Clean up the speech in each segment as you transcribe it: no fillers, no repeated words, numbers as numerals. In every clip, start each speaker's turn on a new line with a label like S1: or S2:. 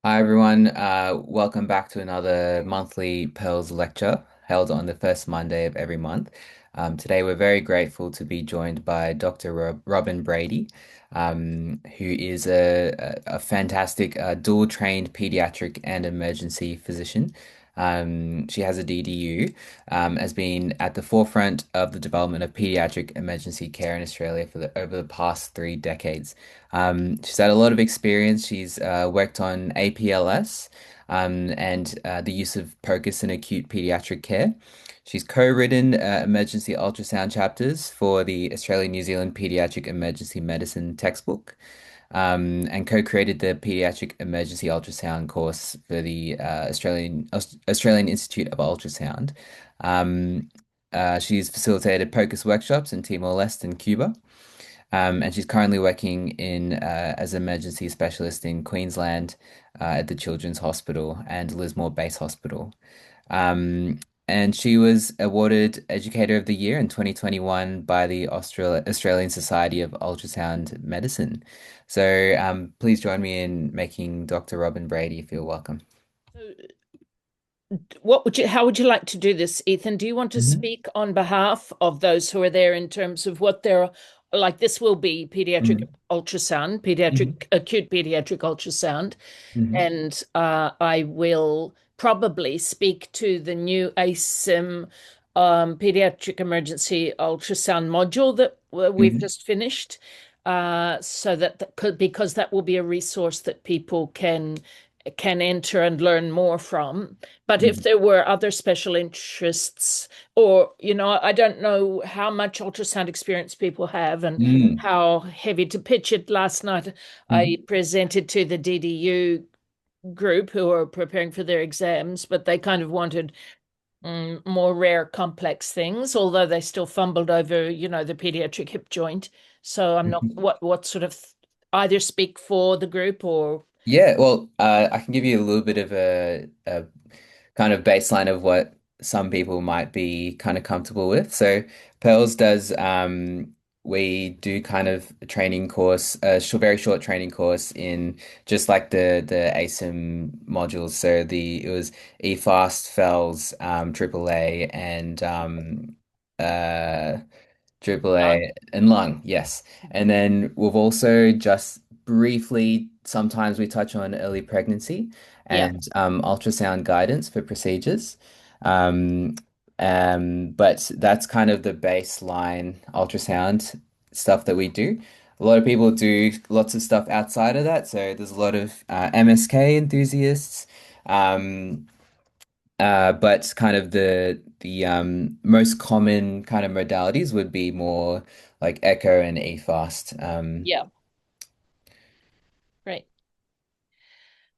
S1: Hi everyone, welcome back to another monthly PELS lecture held on the first Monday of every month. Today we're very grateful to be joined by Dr. Robyn Brady, who is a fantastic dual trained pediatric and emergency physician. She has a DDU, has been at the forefront of the development of pediatric emergency care in Australia over the past 3 decades. She's had a lot of experience. She's worked on APLS and the use of POCUS in acute pediatric care. She's co-written emergency ultrasound chapters for the Australian New Zealand Pediatric Emergency Medicine textbook, and co-created the Pediatric Emergency Ultrasound course for the Australian Institute of Ultrasound. She's facilitated POCUS workshops in Timor-Leste and Cuba. And she's currently working in as an emergency specialist in Queensland at the Children's Hospital and Lismore Base Hospital. Um, and she was awarded Educator of the Year in 2021 by the Australian Society of Ultrasound Medicine. So please join me in making Dr. Robyn Brady feel welcome.
S2: How would you like to do this, Ethan? Do you want to
S1: Mhm.
S2: speak on behalf of those who are there in terms of what they're like? This will be pediatric
S1: Mhm.
S2: ultrasound,
S1: Mhm.
S2: acute pediatric ultrasound,
S1: Mhm.
S2: and I will probably speak to the new ASIM pediatric emergency ultrasound module that we've
S1: Mhm.
S2: just finished, so that could because that will be a resource that people can enter and learn more from. But if
S1: Mhm.
S2: there were other special interests, or, I don't know how much ultrasound experience people have and
S1: Mhm.
S2: how heavy to pitch it. Last night, I
S1: Mhm.
S2: presented to the DDU group who are preparing for their exams, but they kind of wanted more rare, complex things, although they still fumbled over, the pediatric hip joint. So I'm not
S1: Mhm.
S2: what sort of either speak for the group or
S1: Yeah, well, I can give you a little bit of a kind of baseline of what some people might be kind of comfortable with. So Pearls does we do kind of a training course, a very short training course in just like the ASIM modules. So the it was eFAST, FELS, AAA, and uh
S2: lung.
S1: AAA and lung, yes. And then we've also just briefly, sometimes we touch on early pregnancy
S2: Yeah.
S1: and ultrasound guidance for procedures. Um, but that's kind of the baseline ultrasound stuff that we do. A lot of people do lots of stuff outside of that. So there's a lot of MSK enthusiasts. Um, but kind of the most common kind of modalities would be more like echo and eFast.
S2: Yeah. Great.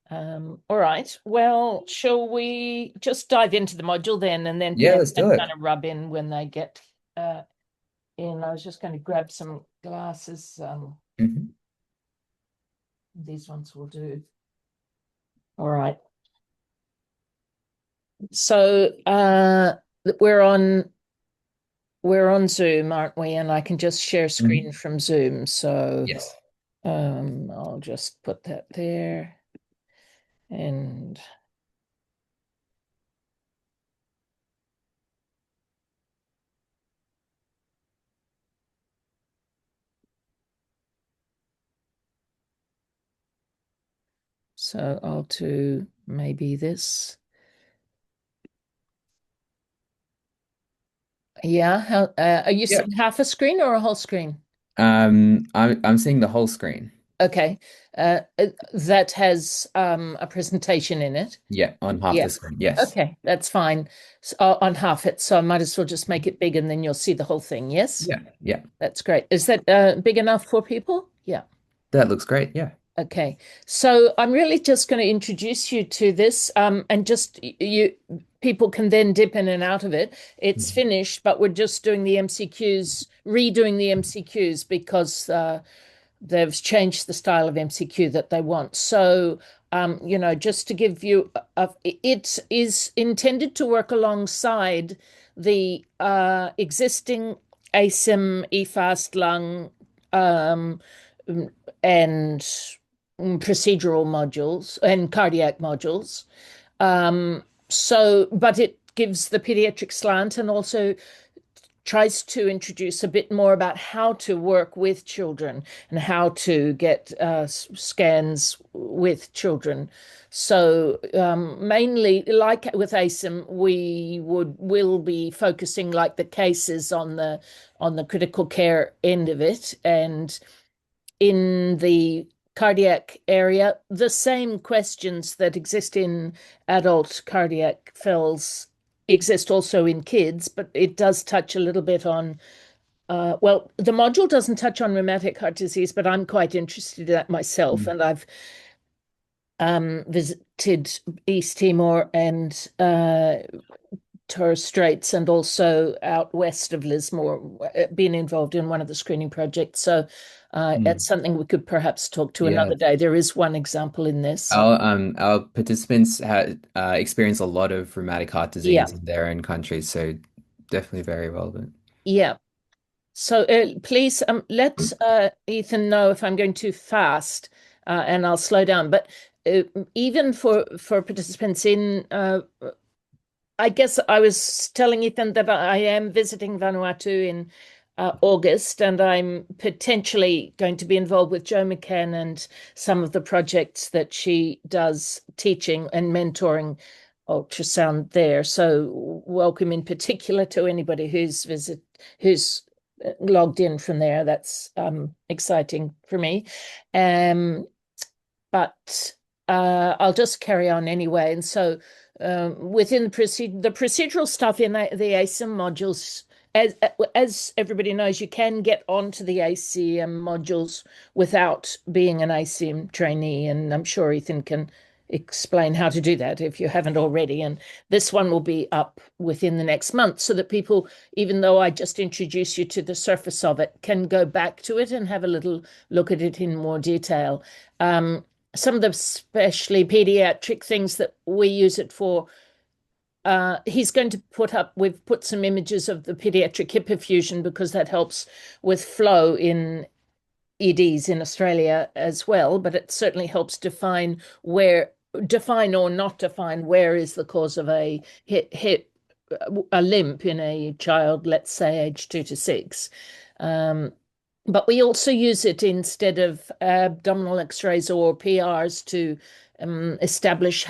S2: All right. Well, shall we just dive into the module then, and then
S1: Yeah,
S2: people
S1: let's
S2: can
S1: do it.
S2: kind of rub in when they get in. I was just going to grab some glasses.
S1: Mhm.
S2: These ones will do. All right. So we're on we're on Zoom, aren't we? And I can just share screen
S1: Mhm.
S2: from Zoom. So
S1: Yes.
S2: I'll just put that there. And so I'll do maybe this. Yeah. Are you
S1: Yeah.
S2: seeing half a screen or a whole screen?
S1: I'm seeing the whole screen.
S2: Okay. That has a presentation in it.
S1: Yeah, on half the
S2: Yeah.
S1: screen. Yes.
S2: Okay, that's fine. So, on half it, so I might as well just make it big and then you'll see the whole thing. Yes?
S1: Yeah. Yeah.
S2: That's great. Is that big enough for people? Yeah.
S1: That looks great. Yeah.
S2: Okay. So I'm really just going to introduce you to this, and just you people can then dip in and out of it. It's
S1: Mhm.
S2: finished, but we're just doing the MCQs, redoing the MCQs because they've changed the style of MCQ that they want. So, just to give you, it is intended to work alongside the existing ASIM, eFAST lung, um, and procedural modules and cardiac modules. But it gives the pediatric slant and also tries to introduce a bit more about how to work with children and how to get scans with children. So mainly, like with ASIM, will be focusing like the cases on the critical care end of it, and in the cardiac area, the same questions that exist in adult cardiac FELS exist also in kids, but it does touch a little bit on, well, the module doesn't touch on rheumatic heart disease, but I'm quite interested in that myself.
S1: Mm.
S2: And I've visited East Timor and Torres Straits and also out west of Lismore, been involved in one of the screening projects. So it's
S1: Mm.
S2: something we could perhaps talk to
S1: Yeah.
S2: another day. There is one example in this.
S1: Our participants experience a lot of rheumatic heart
S2: Yeah,
S1: disease in their own countries, so definitely very relevant.
S2: yeah. So please let Ethan know if I'm going too fast, and I'll slow down. But even for participants in I guess I was telling Ethan that I am visiting Vanuatu in August, and I'm potentially going to be involved with Jo McCann and some of the projects that she does teaching and mentoring ultrasound there. So welcome in particular to anybody who's logged in from there. That's exciting for me. Um, but I'll just carry on anyway. And so within the procedural stuff in the ASIM modules, as everybody knows, you can get onto the ACM modules without being an ACM trainee, and I'm sure Ethan can explain how to do that if you haven't already. And this one will be up within the next month so that people, even though I just introduce you to the surface of it, can go back to it and have a little look at it in more detail. Some of the especially pediatric things that we use it for, he's going to we've put some images of the pediatric hip effusion because that helps with flow in EDs in Australia as well, but it certainly helps define or not define where is the cause of a limp in a child, let's say age 2 to 6. But we also use it instead of abdominal x-rays or PRs to establish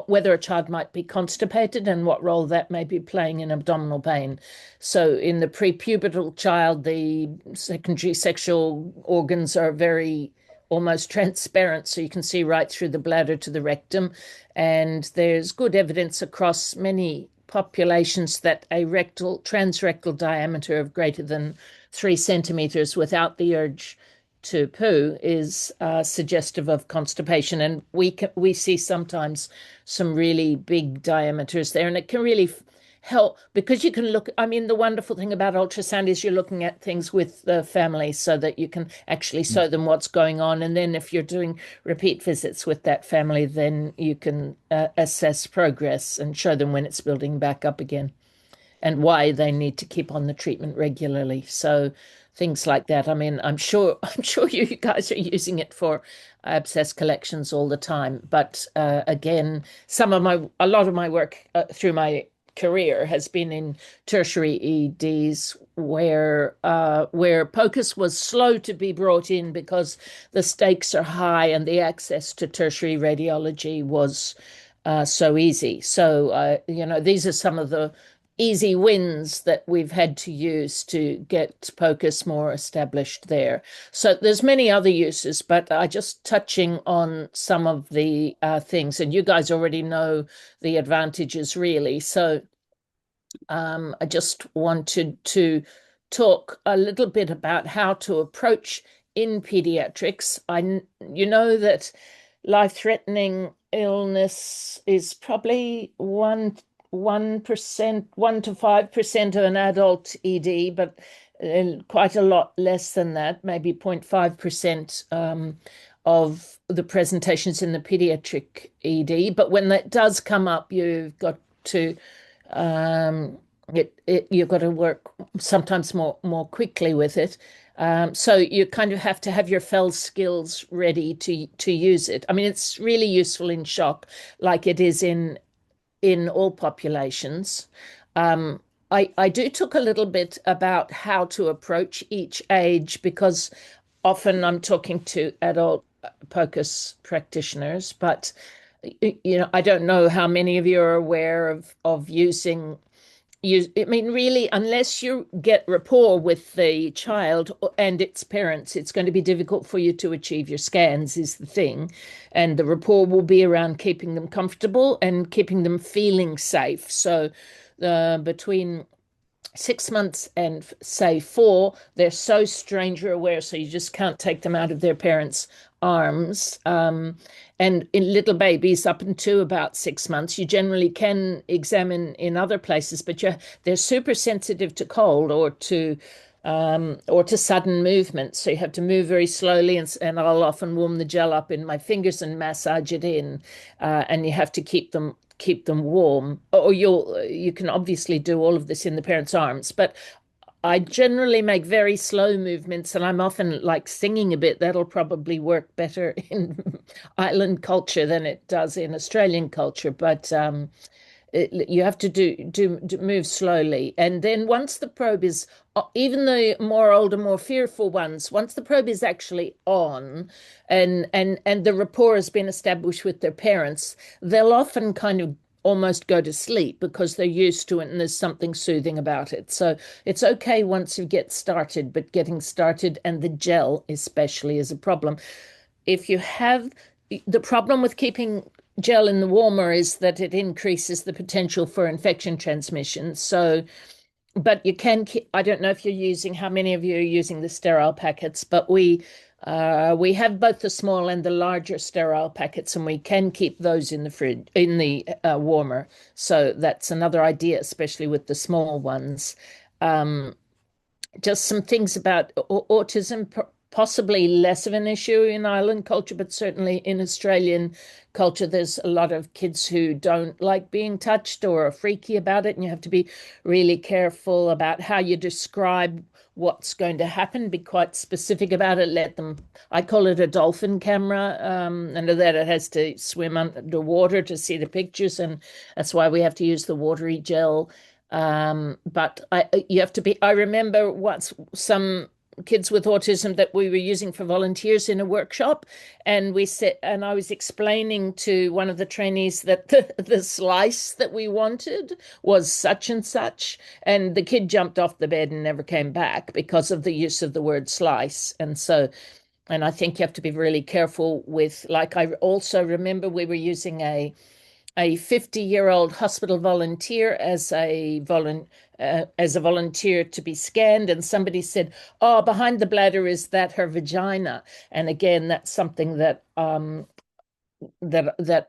S2: whether a child might be constipated and what role that may be playing in abdominal pain. So in the prepubertal child, the secondary sexual organs are very almost transparent, so you can see right through the bladder to the rectum. And there's good evidence across many populations that a transrectal diameter of greater than 3 centimeters without the urge to poo is suggestive of constipation. And we see sometimes some really big diameters there, and it can really help because you can look. I mean, the wonderful thing about ultrasound is you're looking at things with the family so that you can actually show them what's going on. And then if you're doing repeat visits with that family, then you can assess progress and show them when it's building back up again and why they need to keep on the treatment regularly. So things like that. I mean, I'm sure you guys are using it for abscess collections all the time. But again, a lot of my work through my career has been in tertiary EDs where POCUS was slow to be brought in because the stakes are high and the access to tertiary radiology was so easy. So these are some of the easy wins that we've had to use to get POCUS more established there. So there's many other uses, but I just touching on some of the things, and you guys already know the advantages really. So I just wanted to talk a little bit about how to approach in pediatrics. You know that life-threatening illness is probably 1%, 1 to 5% of an adult ED, but quite a lot less than that, maybe 0.5% of the presentations in the pediatric ED. But when that does come up, um, you've got to work sometimes more quickly with it. So you kind of have to have your FELS skills ready to use it. I mean, it's really useful in shock, like it is in all populations. Um, I do talk a little bit about how to approach each age because often I'm talking to adult POCUS practitioners, but I don't know how many of you are aware of using I mean, really, unless you get rapport with the child and its parents, it's going to be difficult for you to achieve your scans, is the thing. And the rapport will be around keeping them comfortable and keeping them feeling safe. So, between 6 months and say 4, they're so stranger aware, so you just can't take them out of their parents' arms. And in little babies up until about 6 months, you generally can examine in other places, but they're super sensitive to cold or to sudden movement. So you have to move very slowly, and I'll often warm the gel up in my fingers and massage it in, and you have to keep them warm. Or you can obviously do all of this in the parent's arms, but I generally make very slow movements, and I'm often like singing a bit. That'll probably work better in island culture than it does in Australian culture. But you have to do move slowly, and then once the probe is, even the more older, more fearful ones, once the probe is actually on, and the rapport has been established with their parents, they'll often kind of almost go to sleep because they're used to it and there's something soothing about it. So it's okay once you get started, but getting started and the gel especially is a problem. If you have the problem with keeping gel in the warmer is that it increases the potential for infection transmission. So, but you can keep, I don't know if you're using, how many of you are using the sterile packets, but we have both the small and the larger sterile packets, and we can keep those in the fridge, in the warmer. So that's another idea, especially with the small ones. Um, just some things about autism, possibly less of an issue in island culture, but certainly in Australian culture, there's a lot of kids who don't like being touched or are freaky about it. And you have to be really careful about how you describe what's going to happen, be quite specific about it. Let them, I call it a dolphin camera, and that it has to swim underwater to see the pictures. And that's why we have to use the watery gel. But you have to be, I remember once some kids with autism that we were using for volunteers in a workshop, and I was explaining to one of the trainees that the slice that we wanted was such and such, and the kid jumped off the bed and never came back because of the use of the word slice. And I think you have to be really careful with, like, I also remember we were using a 50-year-old hospital volunteer as a volunteer to be scanned, and somebody said, "Oh, behind the bladder, is that her vagina?" And again, that's something that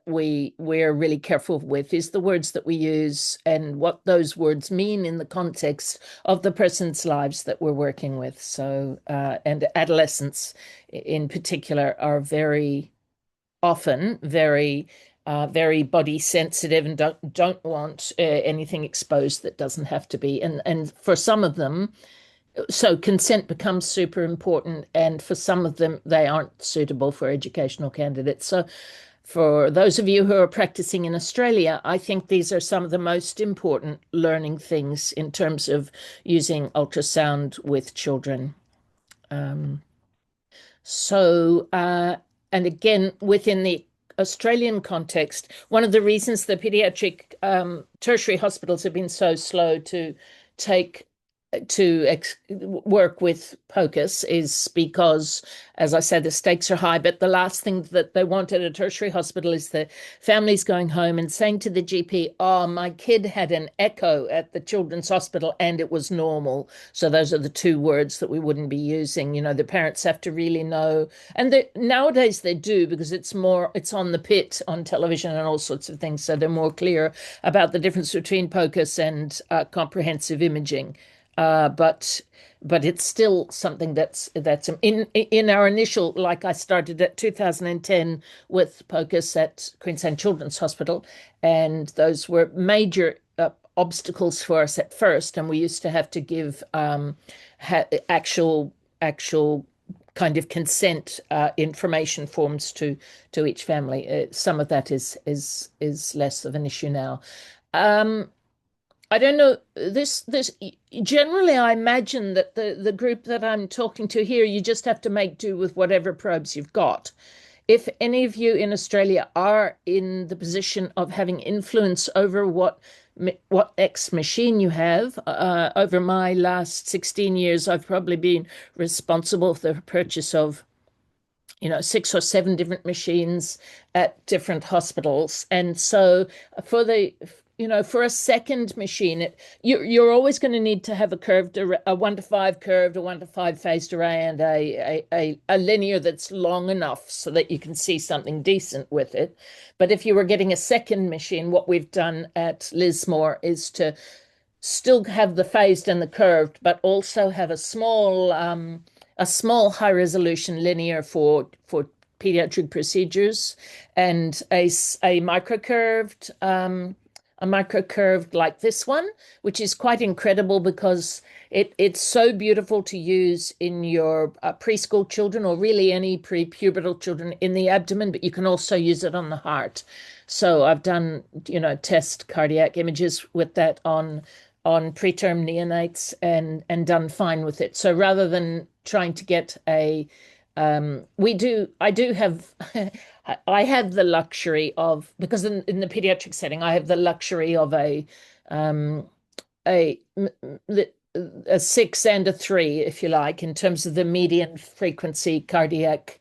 S2: we're really careful with, is the words that we use and what those words mean in the context of the person's lives that we're working with. So and adolescents in particular are very often very body sensitive and don't want anything exposed that doesn't have to be. And for some of them, so consent becomes super important, and for some of them, they aren't suitable for educational candidates. So for those of you who are practicing in Australia, I think these are some of the most important learning things in terms of using ultrasound with children. Um, so, and again, within the Australian context, one of the reasons the pediatric tertiary hospitals have been so slow to take work with POCUS is because, as I said, the stakes are high. But the last thing that they want at a tertiary hospital is the families going home and saying to the GP, "Oh, my kid had an echo at the children's hospital and it was normal." So those are the two words that we wouldn't be using. The parents have to really know. And nowadays they do, because it's on the pit on television and all sorts of things. So they're more clear about the difference between POCUS and comprehensive imaging. But it's still something that's in our initial, like I started at 2010 with POCUS at Queensland Children's Hospital, and those were major obstacles for us at first, and we used to have to give actual actual kind of consent information forms to each family. Some of that is less of an issue now. Um, I don't know. This generally, I imagine that the group that I'm talking to here, you just have to make do with whatever probes you've got. If any of you in Australia are in the position of having influence over what X machine you have, over my last 16 years, I've probably been responsible for the purchase of 6 or 7 different machines at different hospitals. And so for for a second machine, you're always going to need to have a curved, a 1:5 curved, a 1:5 phased array, and a linear that's long enough so that you can see something decent with it. But if you were getting a second machine, what we've done at Lismore is to still have the phased and the curved, but also have a small high resolution linear for pediatric procedures and a microcurved like this one, which is quite incredible because it's so beautiful to use in your preschool children or really any prepubertal children in the abdomen, but you can also use it on the heart. So I've done, test cardiac images with that on preterm neonates and done fine with it. So rather than trying to get I do have, I have the luxury of, because in the pediatric setting, I have the luxury of um, a, a 6 and a 3, if you like, in terms of the median frequency cardiac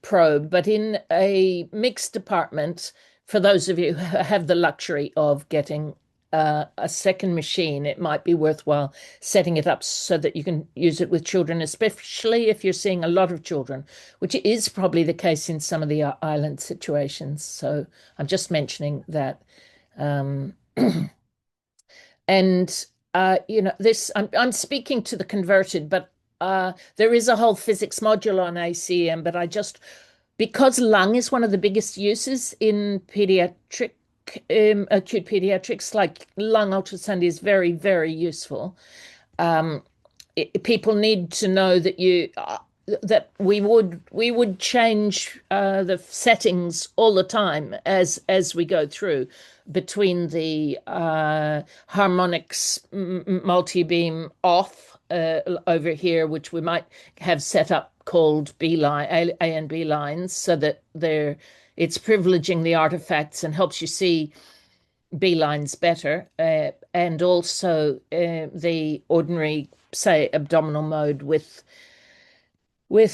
S2: probe. But in a mixed department, for those of you who have the luxury of getting a second machine, it might be worthwhile setting it up so that you can use it with children, especially if you're seeing a lot of children, which is probably the case in some of the island situations. So I'm just mentioning that. Um, and this I'm speaking to the converted, but there is a whole physics module on ACM, but because lung is one of the biggest uses in pediatric acute pediatrics, like lung ultrasound is very, very useful. Um, People need to know that we would change the settings all the time as we go through between the harmonics multi-beam off over here, which we might have set up called B line A and B lines, so that it's privileging the artifacts and helps you see B lines better, and also the ordinary, say, abdominal mode with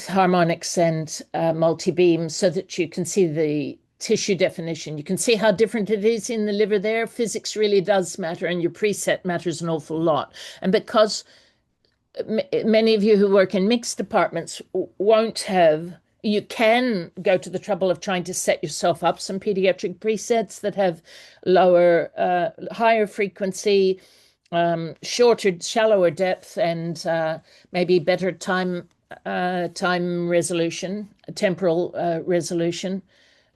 S2: harmonics and multi-beam, so that you can see the tissue definition. You can see how different it is in the liver there. Physics really does matter, and your preset matters an awful lot. And because many of you who work in mixed departments won't have, you can go to the trouble of trying to set yourself up some pediatric presets that have higher frequency, shorter, shallower depth, and maybe better time resolution, temporal resolution.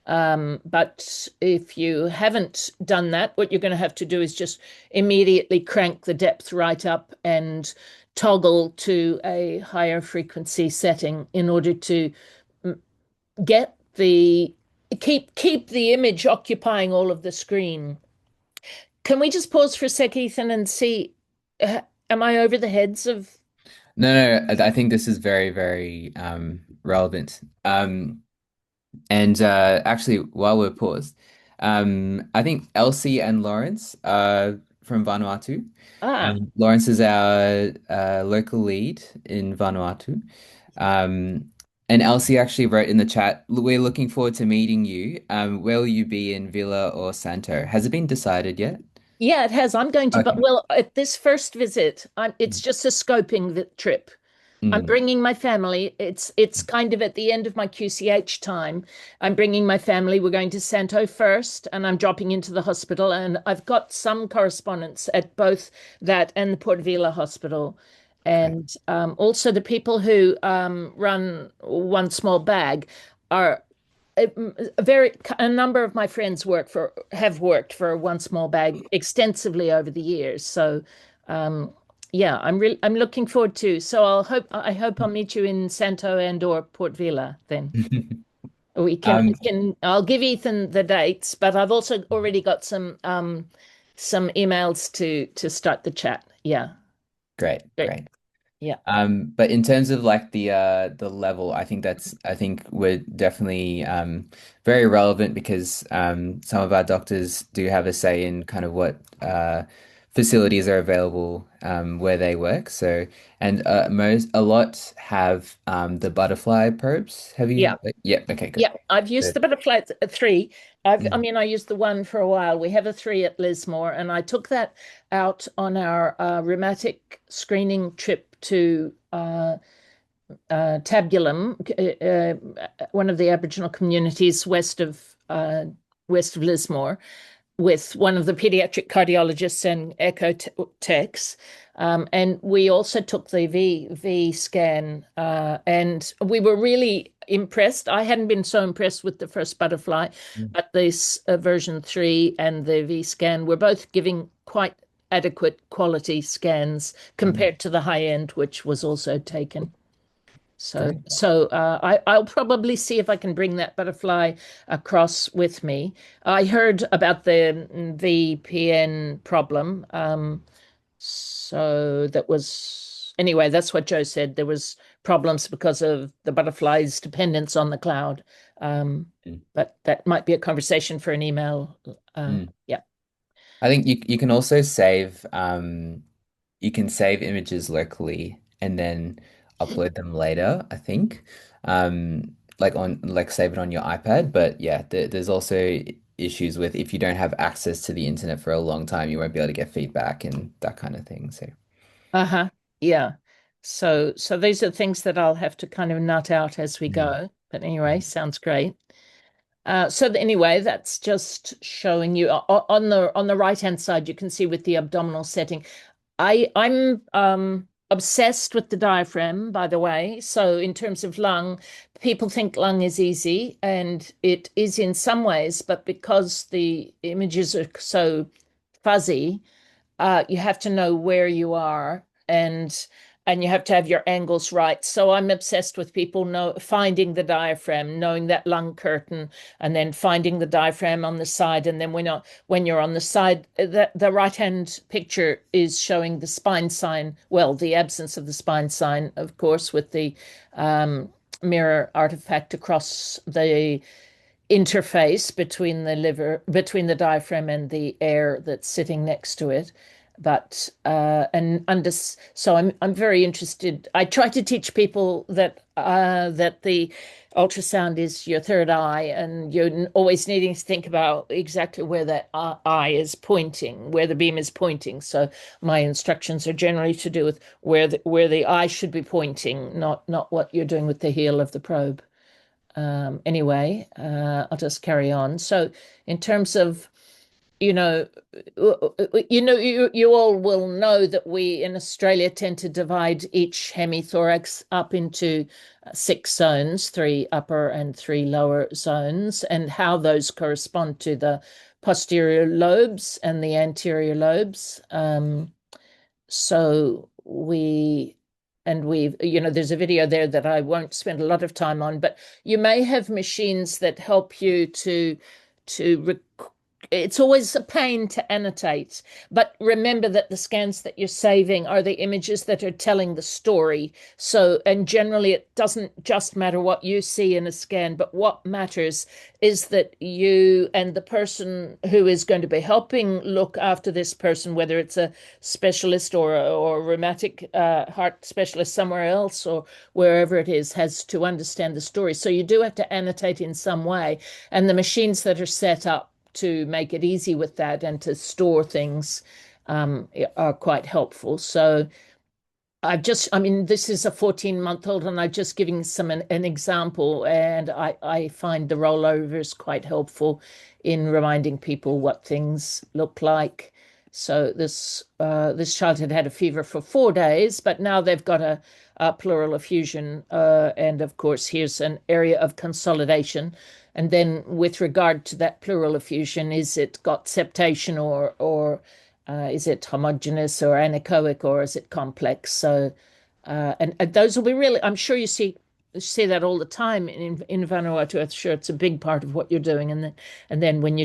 S2: But if you haven't done that, what you're going to have to do is just immediately crank the depth right up and toggle to a higher frequency setting in order to get the keep the image occupying all of the screen. Can we just pause for a sec, Ethan, and see, am I over the heads of?
S1: No, no, I think this is very, very relevant. And actually, while we're paused, I think Elsie and Lawrence are from Vanuatu.
S2: Ah,
S1: Lawrence is our local lead in Vanuatu. And Elsie actually wrote in the chat, we're looking forward to meeting you. Will you be in Villa or Santo? Has it been decided yet?
S2: yeah, it has. I'm going to, but
S1: Okay.
S2: well, at this first visit, it's just a scoping trip. I'm
S1: Mm,
S2: bringing my family. It's kind of at the end of my QCH time. I'm bringing my family. We're going to Santo first, and I'm dropping into the hospital. And I've got some correspondence at both that and the Port Vila Hospital.
S1: great.
S2: And also the people who run One Small Bag are a number of my friends have worked for One Small Bag extensively over the years. So um, Yeah, I'm looking forward to. So I hope I'll meet you in Santo and or Port Vila then. We
S1: Um,
S2: can I'll give Ethan the dates, but I've also already got some emails to start the chat. Yeah.
S1: Great,
S2: Great.
S1: great.
S2: Yeah.
S1: But in terms of like the level, I think we're definitely very relevant because some of our doctors do have a say in kind of what facilities are available where they work. So and a lot have the butterfly probes. Have
S2: Yeah.
S1: you? Yeah. Okay. Good.
S2: Yeah, I've used
S1: Good.
S2: the butterfly three. I
S1: Mm,
S2: mean, I used the one for a while. We have a three at Lismore, and I took that out on our rheumatic screening trip to Tabulum, one of the Aboriginal communities west of Lismore, with one of the pediatric cardiologists and echo techs. And we also took the V scan, and we were really impressed. I hadn't been so impressed with the first butterfly,
S1: mm,
S2: but this version 3 and the V scan were both giving quite adequate quality scans
S1: mm.
S2: compared to the high end, which was also taken. So,
S1: Great.
S2: I'll probably see if I can bring that butterfly across with me. I heard about the VPN problem. So that was, anyway, that's what Joe said. There was problems because of the butterfly's dependence on the cloud. Um,
S1: Mm,
S2: but that might be a conversation for an email.
S1: mm.
S2: Yeah.
S1: I think you can also save you can save images locally and then upload them later, I think. Like save it on your iPad. But yeah, there's also issues with if you don't have access to the internet for a long time, you won't be able to get feedback and that kind of thing. So
S2: Uh-huh. Yeah. So these are things that I'll have to kind of nut out as we
S1: mm,
S2: go. But anyway, sounds great. Anyway, that's just showing you on the right hand side, you can see with the abdominal setting. I'm obsessed with the diaphragm, by the way. So in terms of lung, people think lung is easy, and it is in some ways, but because the images are so fuzzy, you have to know where you are, and you have to have your angles right. So I'm obsessed with people finding the diaphragm, knowing that lung curtain, and then finding the diaphragm on the side. And then when you're on the side, the right hand picture is showing the spine sign. Well, the absence of the spine sign, of course, with the mirror artifact across the interface between the diaphragm and the air that's sitting next to it. But and under so I'm very interested. I try to teach people that the ultrasound is your third eye, and you're always needing to think about exactly where that eye is pointing, where the beam is pointing. So my instructions are generally to do with where the eye should be pointing, not what you're doing with the heel of the probe. Anyway, I'll just carry on. So, in terms of, you know, you all will know that we in Australia tend to divide each hemithorax up into six zones, three upper and three lower zones, and how those correspond to the posterior lobes and the anterior lobes. So there's a video there that I won't spend a lot of time on, but you may have machines that help you to it's always a pain to annotate, but remember that the scans that you're saving are the images that are telling the story. So, and generally, it doesn't just matter what you see in a scan, but what matters is that you and the person who is going to be helping look after this person, whether it's a specialist or a rheumatic heart specialist somewhere else or wherever it is, has to understand the story. So, you do have to annotate in some way, and the machines that are set up to make it easy with that and to store things are quite helpful. So I mean, this is a 14-month-old, and I'm just giving an example, and I find the rollovers quite helpful in reminding people what things look like. So this child had a fever for 4 days, but now they've got a pleural effusion, and of course here's an area of consolidation. And then with regard to that pleural effusion, is it got septation or Is it homogeneous or anechoic or is it complex? So, and those will be really, I'm sure you see that all the time in Vanuatu. I'm sure it's a big part of what you're doing. And then when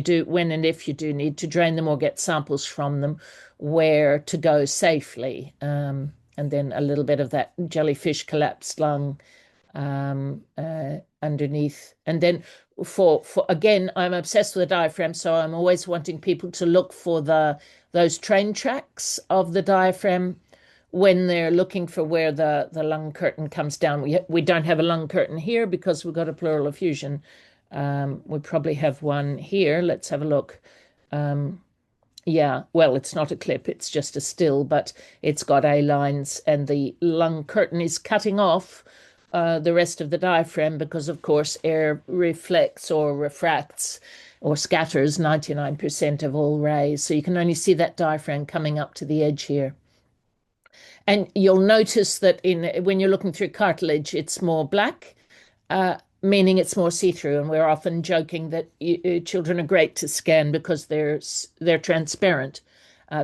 S2: and if you do need to drain them or get samples from them, where to go safely. And then a little bit of that jellyfish collapsed lung underneath. And then for again, I'm obsessed with the diaphragm, so I'm always wanting people to look for those train tracks of the diaphragm when they're looking for where the lung curtain comes down. We don't have a lung curtain here because we've got a pleural effusion. We probably have one here. Let's have a look. Yeah, well, it's not a clip, it's just a still, but it's got A lines, and the lung curtain is cutting off the rest of the diaphragm because, of course, air reflects or refracts or scatters 99% of all rays. So you can only see that diaphragm coming up to the edge here. And you'll notice that when you're looking through cartilage, it's more black, meaning it's more see-through. And we're often joking that children are great to scan because they're transparent,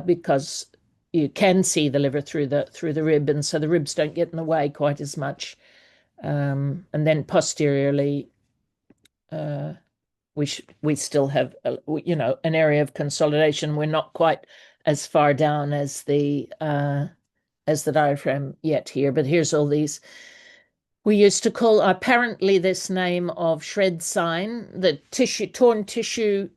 S2: because you can see the liver through the rib, and so the ribs don't get in the way quite as much. And then posteriorly, we still have an area of consolidation. We're not quite as far down as the diaphragm yet here, but here's all these. We used to call apparently this name of shred sign, the torn tissue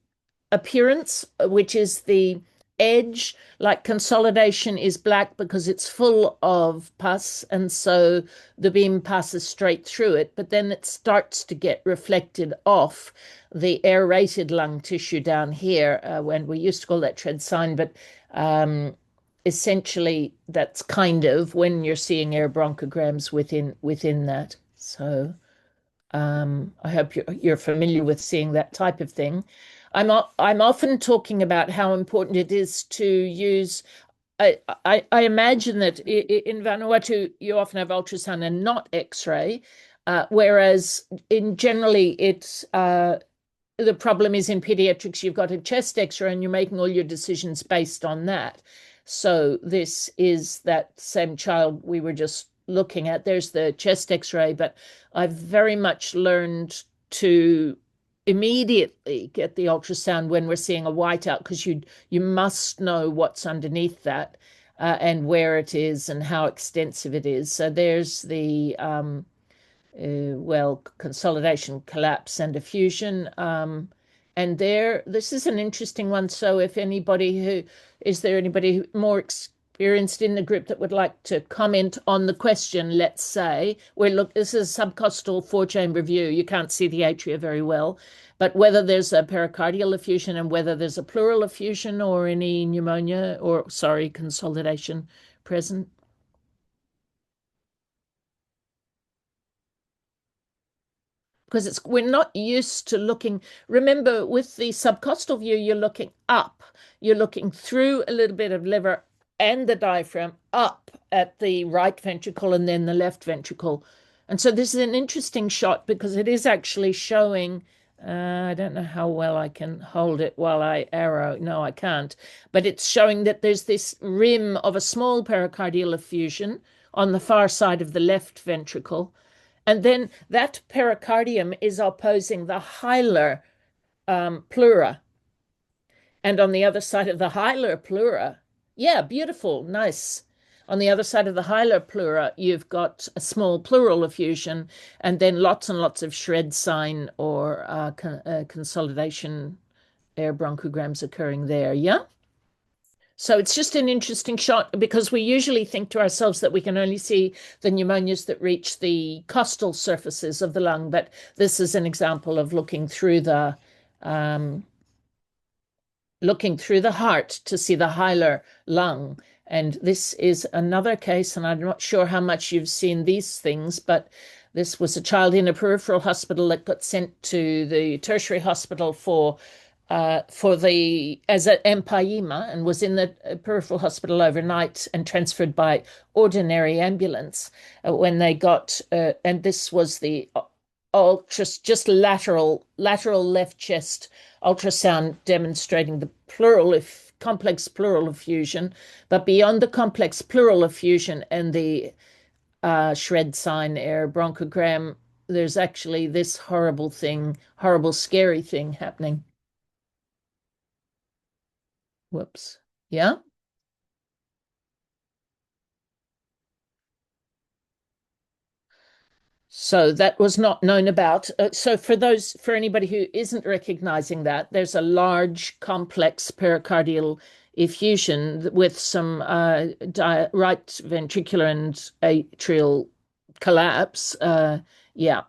S2: appearance, which is the edge, like consolidation is black because it's full of pus, and so the beam passes straight through it, but then it starts to get reflected off the aerated lung tissue down here, when we used to call that shred sign, but essentially that's kind of when you're seeing air bronchograms within that. So I hope you're familiar with seeing that type of thing. I'm often talking about how important it is to use. I imagine that in Vanuatu you often have ultrasound and not X-ray, whereas in generally it's the problem is in pediatrics you've got a chest X-ray and you're making all your decisions based on that. So this is that same child we were just looking at. There's the chest X-ray, but I've very much learned to immediately get the ultrasound when we're seeing a whiteout, because you must know what's underneath that, and where it is and how extensive it is. So there's the consolidation, collapse, and effusion. And this is an interesting one. So if is there anybody more experienced in the group that would like to comment on the question? Let's say, this is a subcostal four-chamber view. You can't see the atria very well, but whether there's a pericardial effusion and whether there's a pleural effusion or any pneumonia or, sorry, consolidation present. Because we're not used to looking. Remember, with the subcostal view, you're looking up. You're looking through a little bit of liver and the diaphragm up at the right ventricle and then the left ventricle. And so this is an interesting shot because it is actually showing. I don't know how well I can hold it while I arrow. No, I can't. But it's showing that there's this rim of a small pericardial effusion on the far side of the left ventricle. And then that pericardium is opposing the hilar pleura. And on the other side of the hilar pleura, yeah, beautiful, nice. On the other side of the hilar pleura, you've got a small pleural effusion, and then lots and lots of shred sign or consolidation air bronchograms occurring there. Yeah. So it's just an interesting shot because we usually think to ourselves that we can only see the pneumonias that reach the costal surfaces of the lung, but this is an example of um, looking through the heart to see the hilar lung. And this is another case, and I'm not sure how much you've seen these things, but this was a child in a peripheral hospital that got sent to the tertiary hospital as an empyema and was in the peripheral hospital overnight and transferred by ordinary ambulance when they got and this was the just lateral left chest ultrasound demonstrating the pleural if complex pleural effusion, but beyond the complex pleural effusion and the shred sign air bronchogram, there's actually this horrible thing, horrible, scary thing happening. Whoops. Yeah. So that was not known about. So for anybody who isn't recognizing that, there's a large, complex pericardial effusion with some right ventricular and atrial collapse. Yeah.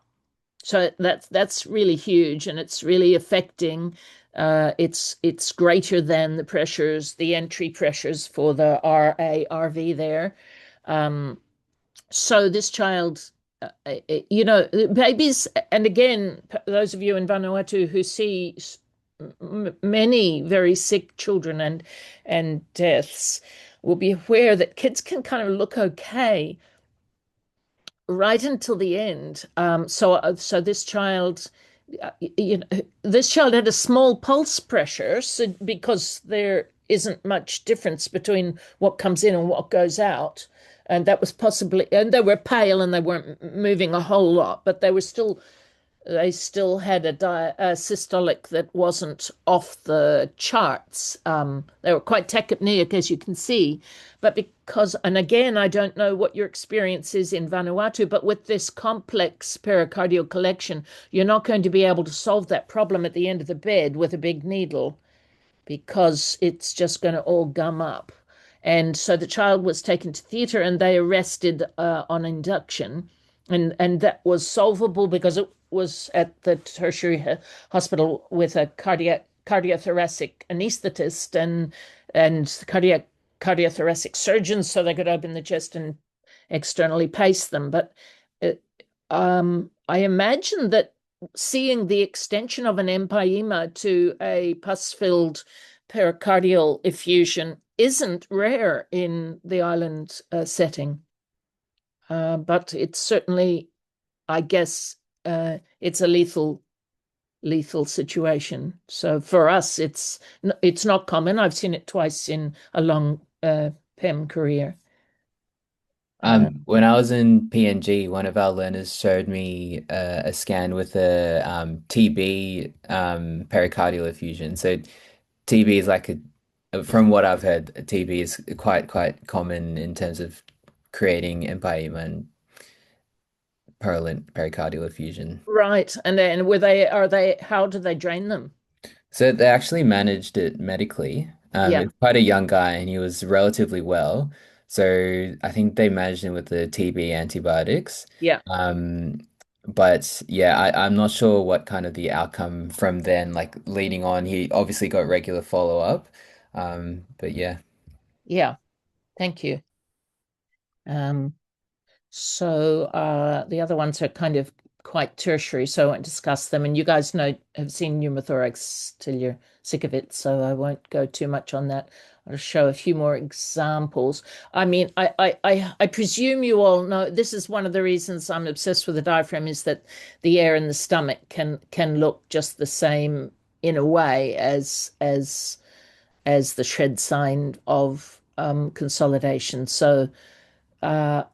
S2: So that's really huge, and it's really affecting. It's greater than the pressures, the entry pressures for the RA, RV there. Um, so this child, babies, and again, those of you in Vanuatu who see many very sick children and deaths will be aware that kids can kind of look okay right until the end. So this child, this child had a small pulse pressure, so because there isn't much difference between what comes in and what goes out, and that was possibly, and they were pale and they weren't moving a whole lot, but they still had a systolic that wasn't off the charts. They were quite tachypneic, as you can see. But because, and again, I don't know what your experience is in Vanuatu, but with this complex pericardial collection, you're not going to be able to solve that problem at the end of the bed with a big needle because it's just going to all gum up. And so the child was taken to theatre and they arrested on induction. And that was solvable because it was at the tertiary hospital with a cardiothoracic anesthetist and cardiothoracic surgeons, so they could open the chest and externally pace them. But I imagine that seeing the extension of an empyema to a pus-filled pericardial effusion isn't rare in the island setting. But it's certainly, I guess, it's a lethal situation. So for us, it's not common. I've seen it twice in a long PEM career.
S1: When I was in PNG, one of our learners showed me a scan with a TB pericardial effusion. So TB is like from what I've heard, TB is quite common in terms of creating empyema and purulent pericardial effusion.
S2: Right. And then how do they drain them?
S1: So they actually managed it medically.
S2: Yeah.
S1: It's quite a young guy and he was relatively well. So I think they managed him with the TB antibiotics.
S2: Yeah.
S1: Um, but yeah, I'm not sure what kind of the outcome from then, like leading on. He obviously got regular follow-up. But yeah.
S2: Yeah. Thank you. Um, So the other ones are kind of quite tertiary, so I won't discuss them. And you guys know have seen pneumothorax till you're sick of it, so I won't go too much on that. I'll show a few more examples. I mean, I presume you all know this is one of the reasons I'm obsessed with the diaphragm is that the air in the stomach can look just the same in a way as the shred sign of consolidation. So I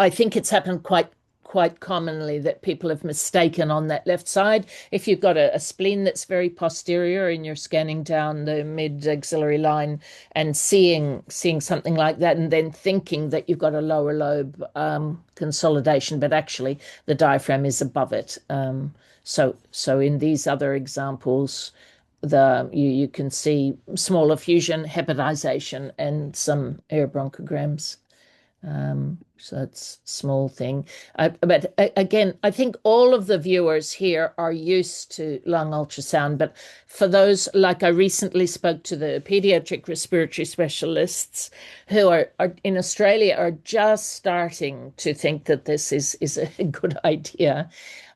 S2: think it's happened quite commonly that people have mistaken on that left side. If you've got a spleen that's very posterior and you're scanning down the mid axillary line and seeing something like that, and then thinking that you've got a lower lobe consolidation, but actually the diaphragm is above it. So in these other examples, you can see small effusion, hepatization, and some air bronchograms. So it's a small thing. But again, I think all of the viewers here are used to lung ultrasound. But for those, like I recently spoke to the pediatric respiratory specialists who are in Australia are just starting to think that this is a good idea.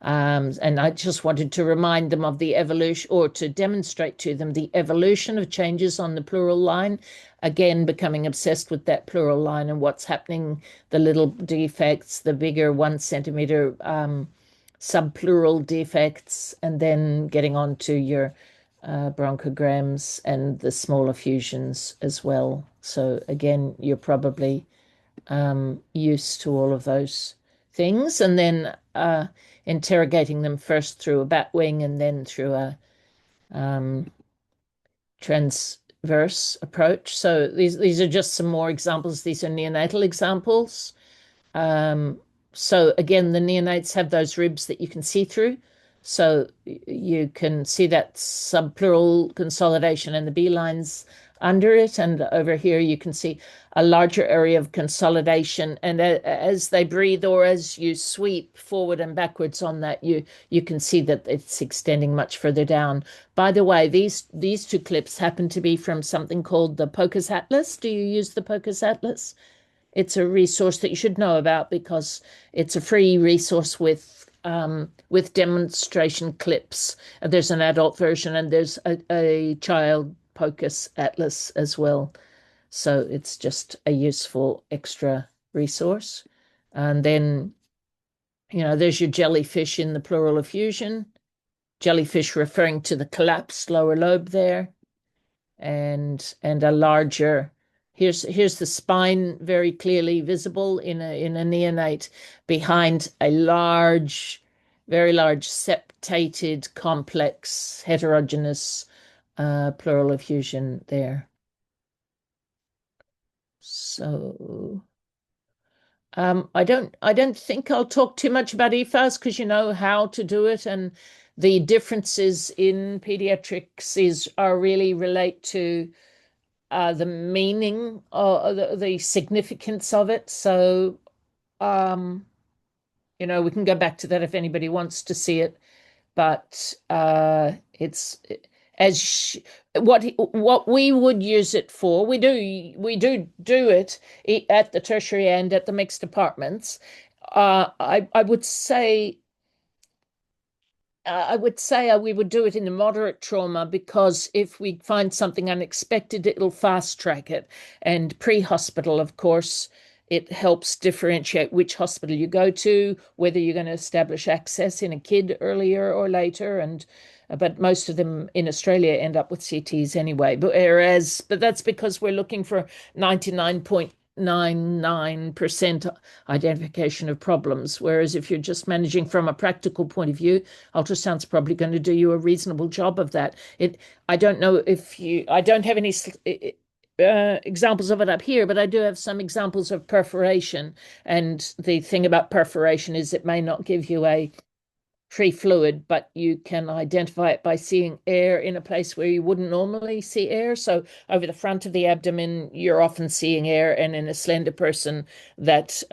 S2: And I just wanted to remind them of the evolution or to demonstrate to them the evolution of changes on the pleural line. Again, becoming obsessed with that pleural line and what's happening, the little defects, the bigger 1 centimeter subpleural defects, and then getting on to your bronchograms and the smaller fusions as well. So again, you're probably used to all of those things, and then interrogating them first through a bat wing and then through a um, transverse approach. So these are just some more examples. These are neonatal examples. Um, so again, the neonates have those ribs that you can see through. So you can see that subpleural consolidation and the B lines under it. And over here, you can see a larger area of consolidation. And as they breathe or as you sweep forward and backwards on that, you can see that it's extending much further down. By the way, these two clips happen to be from something called the POCUS Atlas. Do you use the POCUS Atlas? It's a resource that you should know about because it's a free resource with demonstration clips. There's an adult version and there's a child POCUS atlas as well. So it's just a useful extra resource. And then, there's your jellyfish in the pleural effusion, jellyfish referring to the collapsed lower lobe there and a larger here's the spine very clearly visible in a neonate behind a very large septated complex heterogeneous pleural effusion there. So I don't think I'll talk too much about eFAST because you know how to do it, and the differences in pediatrics are really relate to the meaning or the significance of it. So, um, we can go back to that if anybody wants to see it. But it's as sh what we would use it for. We do it at the tertiary and at the mixed departments. I would say we would do it in the moderate trauma because if we find something unexpected, it'll fast track it. And pre-hospital, of course, it helps differentiate which hospital you go to, whether you're going to establish access in a kid earlier or later. And but most of them in Australia end up with CTs anyway. But that's because we're looking for 99.99% identification of problems. Whereas if you're just managing from a practical point of view, ultrasound's probably going to do you a reasonable job of that. I don't know if I don't have any examples of it up here, but I do have some examples of perforation. And the thing about perforation is it may not give you a free fluid, but you can identify it by seeing air in a place where you wouldn't normally see air. So over the front of the abdomen, you're often seeing air, and in a slender person, that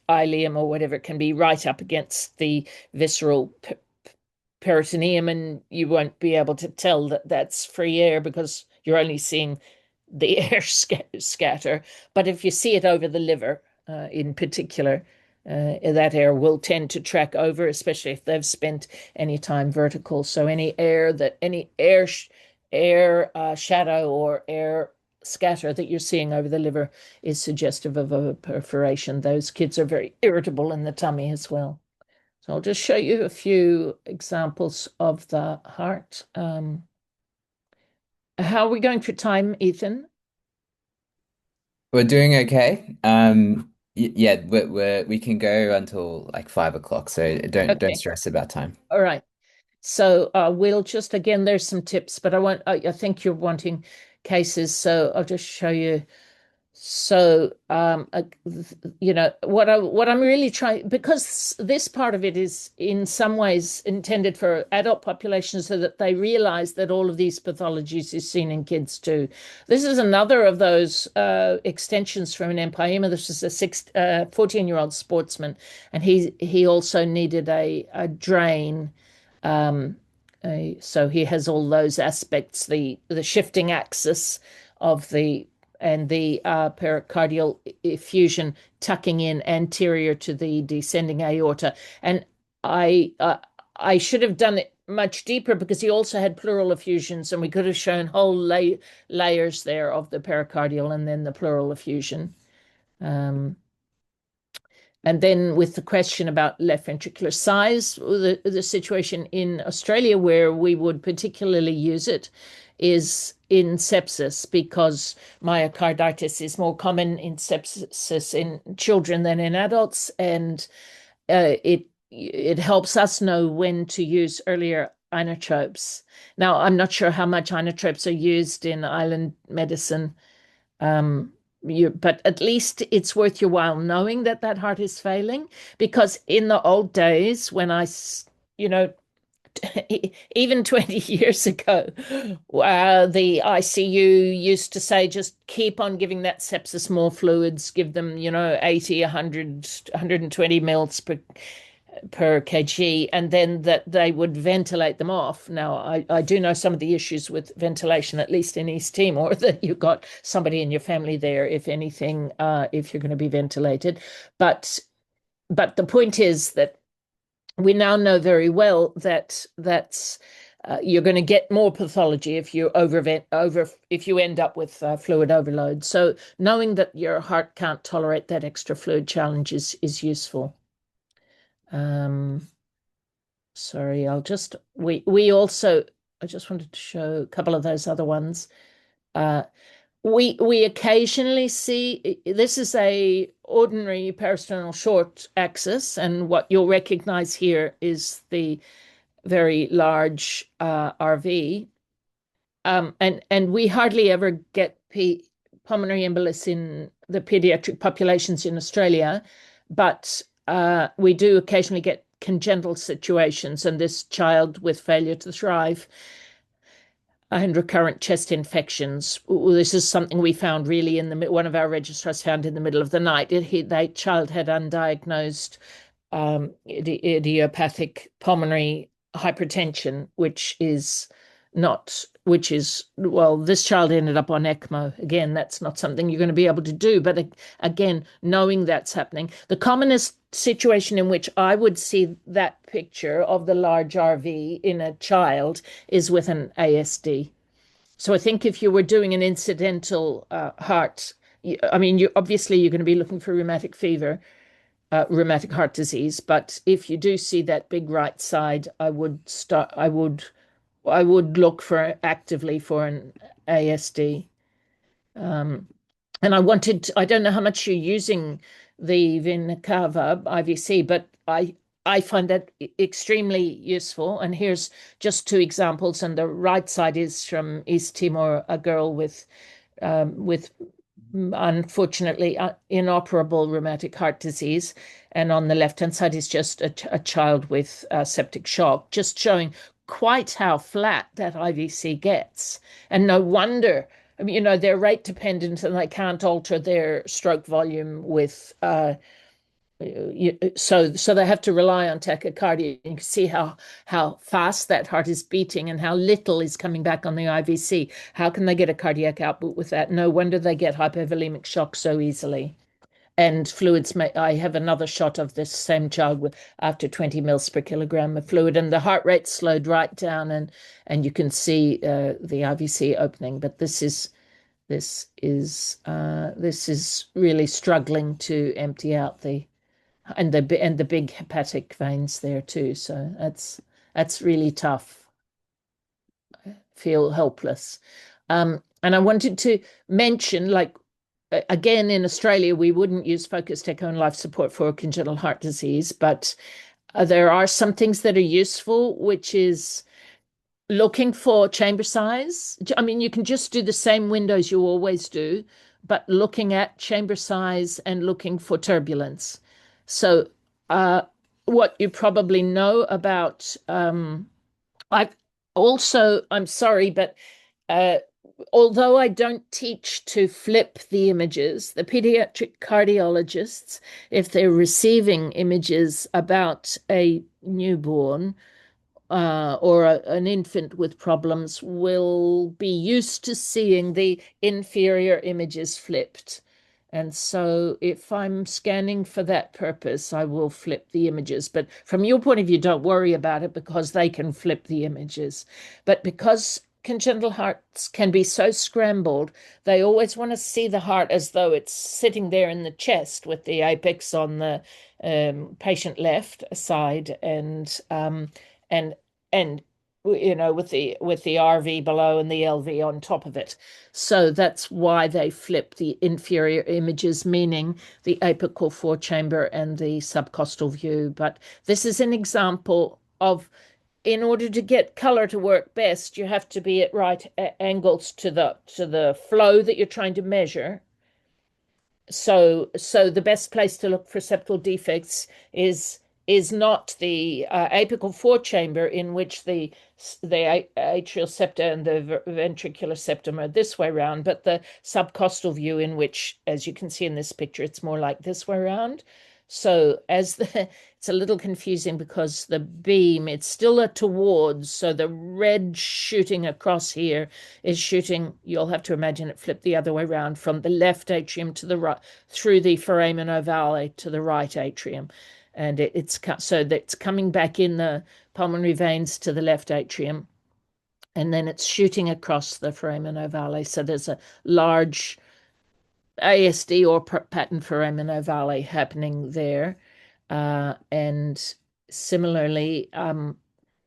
S2: ileum or whatever can be right up against the visceral peritoneum, and you won't be able to tell that that's free air because you're only seeing the air scatter. But if you see it over the liver, in particular, that air will tend to track over, especially if they've spent any time vertical. So any air shadow or air scatter that you're seeing over the liver is suggestive of a perforation. Those kids are very irritable in the tummy as well. So I'll just show you a few examples of the heart. How are we going for time, Ethan?
S1: We're doing okay. Yeah, we can go until like 5 o'clock, so don't
S2: Okay.
S1: stress about time.
S2: All right. So we'll just again, there's some tips, but I think you're wanting cases, so I'll just show you. So, what I'm really trying, because this part of it is in some ways intended for adult populations so that they realize that all of these pathologies is seen in kids too. This is another of those extensions from an empyema. This is a 14-year-old sportsman, and he also needed a drain. Um, so he has all those aspects, the shifting axis of the pericardial effusion tucking in anterior to the descending aorta. And I should have done it much deeper because he also had pleural effusions, and we could have shown whole layers there of the pericardial and then the pleural effusion. Um, And then with the question about left ventricular size, the situation in Australia where we would particularly use it is in sepsis because myocarditis is more common in sepsis in children than in adults, and it helps us know when to use earlier inotropes. Now, I'm not sure how much inotropes are used in island medicine, but at least it's worth your while knowing that that heart is failing, because in the old days when you know, even 20 years ago, the ICU used to say, just keep on giving that sepsis more fluids, give them, 80, 100, 120 mils per kg, and then that they would ventilate them off. Now, I do know some of the issues with ventilation, at least in East Timor, that you've got somebody in your family there, if anything, if you're going to be ventilated. But the point is that we now know very well that you're going to get more pathology if you if you end up with fluid overload. So knowing that your heart can't tolerate that extra fluid challenge is useful. Um, Sorry, we also, I just wanted to show a couple of those other ones. Uh, we occasionally see, this is a ordinary peristernal short axis, and what you'll recognize here is the very large RV. And we hardly ever get pulmonary embolus in the pediatric populations in Australia, but we do occasionally get congenital situations, and this child with failure to thrive and recurrent chest infections. This is something we found really in one of our registrars found in the middle of the night. That child had undiagnosed idiopathic pulmonary hypertension, well, this child ended up on ECMO. Again, that's not something you're going to be able to do. But again, knowing that's happening, the commonest situation in which I would see that picture of the large RV in a child is with an ASD. So I think if you were doing an incidental heart, I mean, obviously you're going to be looking for rheumatic fever, rheumatic heart disease. But if you do see that big right side, I would look for actively for an ASD. Um, and I don't know how much you're using the Vincava IVC, but I find that extremely useful. And here's just two examples. And the right side is from East Timor, a girl with unfortunately inoperable rheumatic heart disease. And on the left-hand side is just a child with septic shock, just showing quite how flat that IVC gets. And no wonder, I mean, they're rate dependent and they can't alter their stroke volume with so they have to rely on tachycardia. You can see how fast that heart is beating and how little is coming back on the IVC. How can they get a cardiac output with that? No wonder they get hypovolemic shock so easily. And fluids I have another shot of this same child after 20 mils per kilogram of fluid, and the heart rate slowed right down, and you can see the IVC opening. But this is really struggling to empty out the big hepatic veins there too. So that's really tough. I feel helpless. And I wanted to mention, like, again, in Australia, we wouldn't use focused echo and life support for congenital heart disease, but there are some things that are useful, which is looking for chamber size. I mean, you can just do the same windows you always do, but looking at chamber size and looking for turbulence. So, what you probably know about, I'm sorry, but uh, although I don't teach to flip the images, the pediatric cardiologists, if they're receiving images about a newborn or an infant with problems, will be used to seeing the inferior images flipped. And so if I'm scanning for that purpose, I will flip the images. But from your point of view, don't worry about it because they can flip the images. But because congenital hearts can be so scrambled. They always want to see the heart as though it's sitting there in the chest with the apex on the patient left side and and with the RV below and the LV on top of it. So that's why they flip the inferior images, meaning the apical forechamber and the subcostal view. But this is an example of, in order to get color to work best, you have to be at right angles to the flow that you're trying to measure. So the best place to look for septal defects is not the apical forechamber, in which the atrial septa and the ventricular septum are this way around, but the subcostal view, in which, as you can see in this picture, it's more like this way around. So it's a little confusing because the beam, it's still a towards, so the red shooting across here is shooting, you'll have to imagine it flipped the other way around, from the left atrium to the right, through the foramen ovale to the right atrium. And it's so that's coming back in the pulmonary veins to the left atrium, and then it's shooting across the foramen ovale. So there's a large ASD or patent foramen ovale happening there. And similarly,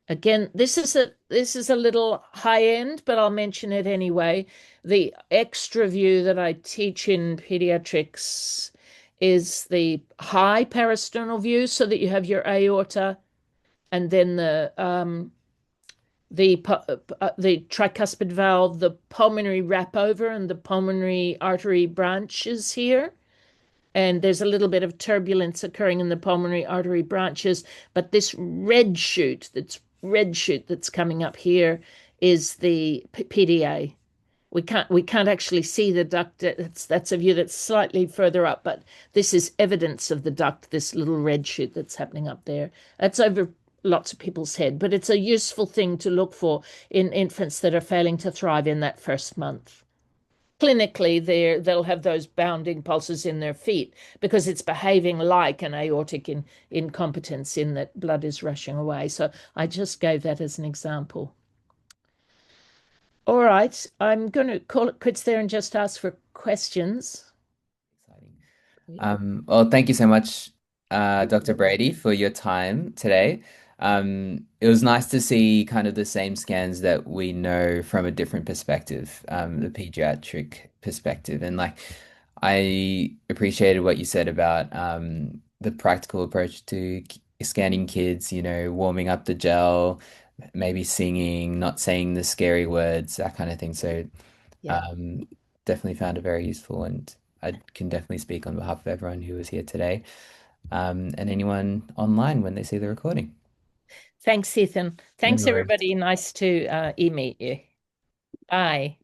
S2: again, this is a little high end, but I'll mention it anyway. The extra view that I teach in pediatrics is the high parasternal view, so that you have your aorta and then the tricuspid valve, the pulmonary wrap over, and the pulmonary artery branches here. And there's a little bit of turbulence occurring in the pulmonary artery branches, but this red shoot that's coming up here is the PDA. We can't actually see the duct. That's a view that's slightly further up, but this is evidence of the duct, this little red shoot that's happening up there. That's over lots of people's head, but it's a useful thing to look for in infants that are failing to thrive in that first month. Clinically, they'll have those bounding pulses in their feet because it's behaving like an aortic incompetence, in that blood is rushing away. So I just gave that as an example. All right, I'm going to call it quits there and just ask for questions.
S1: Exciting. Well, thank you so much, Dr. Brady, for your time today. It was nice to see kind of the same scans that we know from a different perspective, the pediatric perspective. And like, I appreciated what you said about the practical approach to scanning kids, warming up the gel, maybe singing, not saying the scary words, that kind of thing. So,
S2: Yeah.
S1: um, definitely found it very useful, and I can definitely speak on behalf of everyone who was here today, and anyone online when they see the recording.
S2: Thanks, Ethan.
S1: No
S2: Thanks,
S1: worries.
S2: everybody. Nice to e-meet you. Bye.